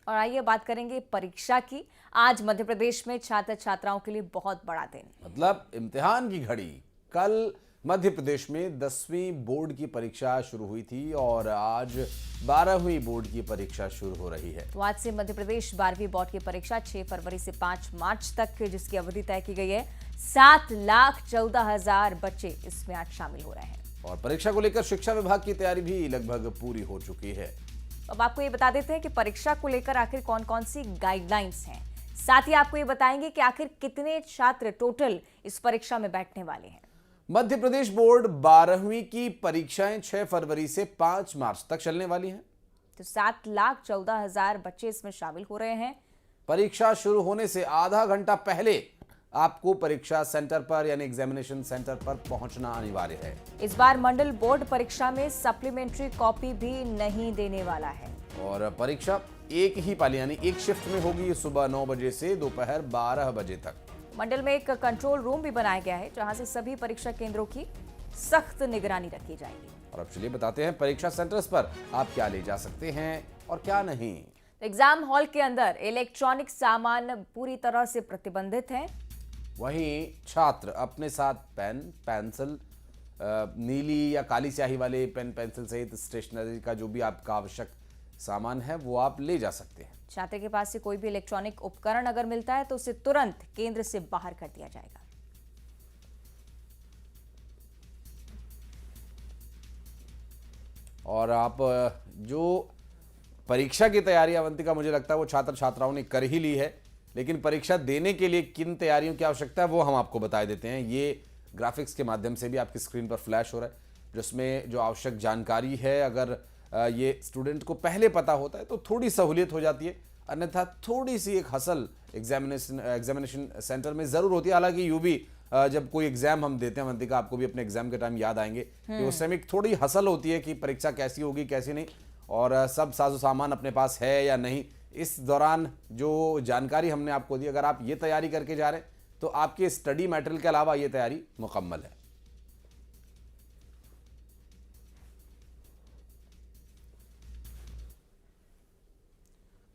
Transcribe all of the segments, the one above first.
और आइए बात करेंगे परीक्षा की। आज मध्य प्रदेश में छात्र छात्राओं के लिए बहुत बड़ा दिन। मतलब इम्तिहान की घड़ी। कल मध्य प्रदेश में 10वीं बोर्ड की परीक्षा शुरू हुई थी और आज 12वीं बोर्ड की परीक्षा शुरू हो रही है। तो आज से मध्य प्रदेश 12वीं बोर्ड की परीक्षा 6 फरवरी से 5 मार्च तक, जिसकी अवधि तय की गई है। 7,14,000 बच्चे इसमें आज शामिल हो रहे हैं। और परीक्षा को लेकर शिक्षा विभाग की तैयारी भी लगभग पूरी हो चुकी है। अब आपको ये बता देते हैं कि परीक्षा को लेकर आखिर कौन कौन सी गाइडलाइंस हैं। साथ ही आपको ये बताएंगे कि आखिर कितने छात्र टोटल इस परीक्षा में बैठने वाले हैं। मध्य प्रदेश बोर्ड 12वीं की परीक्षाएं 6 फरवरी से 5 मार्च तक चलने वाली हैं। तो 7,14,000 बच्चे इसमें शामिल हो रहे हैं। परीक्षा शुरू होने से आधा घंटा पहले आपको परीक्षा सेंटर पर यानी एग्जामिनेशन सेंटर पर पहुंचना अनिवार्य है। इस बार मंडल बोर्ड परीक्षा में सप्लीमेंट्री कॉपी भी नहीं देने वाला है। और परीक्षा एक ही पाली यानी एक शिफ्ट में होगी, सुबह 9 बजे से दोपहर 12 बजे तक। मंडल में एक कंट्रोल रूम भी बनाया गया है, जहां से सभी परीक्षा केंद्रों की सख्त निगरानी रखी जाएगी। और अब चलिए बताते हैं परीक्षा सेंटर्स पर आप क्या ले जा सकते हैं और क्या नहीं। एग्जाम हॉल के अंदर इलेक्ट्रॉनिक सामान पूरी तरह से प्रतिबंधित है। वहीं छात्र अपने साथ पेन, पेंसिल, नीली या काली स्याही वाले पेन, पेंसिल सहित स्टेशनरी का जो भी आपका आवश्यक सामान है वो आप ले जा सकते हैं। छात्र के पास से कोई भी इलेक्ट्रॉनिक उपकरण अगर मिलता है तो उसे तुरंत केंद्र से बाहर कर दिया जाएगा। और आप जो परीक्षा की तैयारी अवंतिका मुझे लगता है वो छात्र छात्राओं ने कर ही ली है, लेकिन परीक्षा देने के लिए किन तैयारियों की आवश्यकता है वो हम आपको बता देते हैं। ये ग्राफिक्स के माध्यम से भी आपकी स्क्रीन पर फ्लैश हो रहा है, जिसमें जो आवश्यक जानकारी है अगर ये स्टूडेंट को पहले पता होता है तो थोड़ी सहूलियत हो जाती है, अन्यथा थोड़ी सी एक हसल एग्जामिनेशन सेंटर में ज़रूर होती है। हालांकि यूं भी जब कोई एग्जाम हम देते हैं अवंतिका, आपको भी अपने एग्जाम के टाइम याद आएंगे कि उस समय एक थोड़ी हसल होती है कि परीक्षा कैसी होगी कैसी नहीं, और सब साजो सामान अपने पास है या नहीं। इस दौरान जो जानकारी हमने आपको दी, अगर आप ये तैयारी करके जा रहे हैं तो आपके स्टडी मटेरियल के अलावा ये तैयारी मुकम्मल है।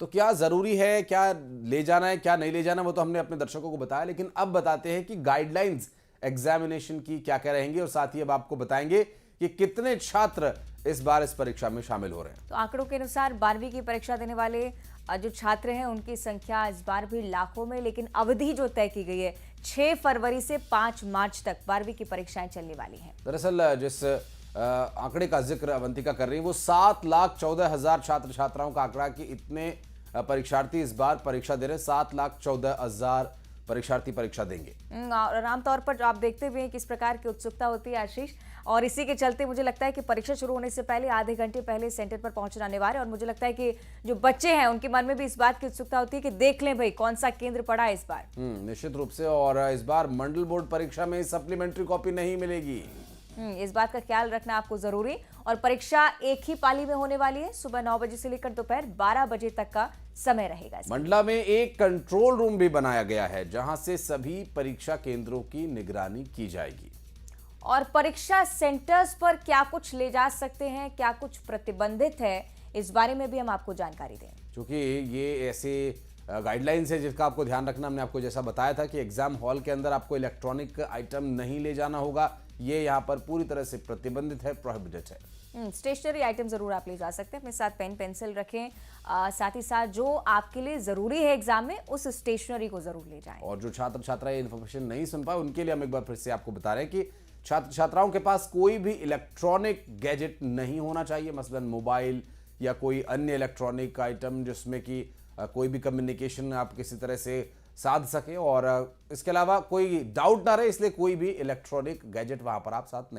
तो क्या जरूरी है, क्या ले जाना है, क्या नहीं ले जाना, वो तो हमने अपने दर्शकों को बताया, लेकिन अब बताते हैं कि गाइडलाइंस एग्जामिनेशन की क्या क्या रहेंगी, और साथ ही अब आपको बताएंगे कि कितने छात्र इस बार इस परीक्षा में शामिल हो रहे हैं। तो आंकड़ों के अनुसार 12वीं की परीक्षा देने वाले जो छात्र हैं उनकी संख्या इस बार भी लाखों में, लेकिन अवधि जो तय की गई है 6 फरवरी से 5 मार्च तक 12वीं की परीक्षाएं चलने वाली हैं। दरअसल जिस आंकड़े का जिक्र अवंतिका कर रही है वो 7,14,000 छात्र छात्राओं का आंकड़ा कि इतने परीक्षार्थी इस बार परीक्षा दे रहे हैं। 7,14,000 परीक्षार्थी परीक्षा देंगे। और आमतौर पर आप देखते हुए किस प्रकार की उत्सुकता होती है आशीष, और इसी के चलते मुझे लगता है कि परीक्षा शुरू होने से पहले आधे घंटे पहले सेंटर पर पहुंचना अनिवार्य है। और मुझे लगता है कि जो बच्चे हैं उनके मन में भी इस बात की उत्सुकता होती है कि देख लें भाई कौन सा केंद्र पड़ा है इस बार। निश्चित रूप से। और इस बार मंडल बोर्ड परीक्षा में सप्लीमेंट्री कॉपी नहीं मिलेगी। इस बात का ख्याल रखना आपको जरूरी। और परीक्षा एक ही पाली में होने वाली है, सुबह 9 बजे से लेकर दोपहर 12 बजे तक का समय रहेगा। मंडला में एक कंट्रोल रूम भी बनाया गया है, जहां से सभी परीक्षा केंद्रों की निगरानी की जाएगी। और परीक्षा सेंटर्स पर क्या कुछ ले जा सकते हैं, क्या कुछ प्रतिबंधित है, इस बारे में भी हम आपको जानकारी दें। क्योंकि ये ऐसे गाइडलाइंस है जिसका आपको ध्यान रखना। हमने आपको जैसा बताया था कि एग्जाम हॉल के अंदर आपको इलेक्ट्रॉनिक आइटम नहीं ले जाना होगा, ये यहाँ पर पूरी तरह से प्रतिबंधित है, प्रोहिबिटेड है। स्टेशनरी आइटम जरूर आप ले जा सकते हैं, अपने साथ पेन पेंसिल रखें। साथ ही साथ जो आपके लिए जरूरी है एग्जाम में उस स्टेशनरी को जरूर ले जाएं। और जो छात्र छात्रा ये इन्फॉर्मेशन नहीं सुन पाए उनके लिए हम एक बार फिर से आपको बता रहे हैं कि छात्र छात्राओं के पास कोई भी इलेक्ट्रॉनिक गैजेट नहीं होना चाहिए, मसलन मोबाइल या कोई अन्य इलेक्ट्रॉनिक आइटम जिसमें कि कोई भी कम्युनिकेशन आप किसी तरह से साध सके। और इसके अलावा कोई डाउट ना रहे, इसलिए कोई भी इलेक्ट्रॉनिक गैजेट वहां पर आप साथ नहीं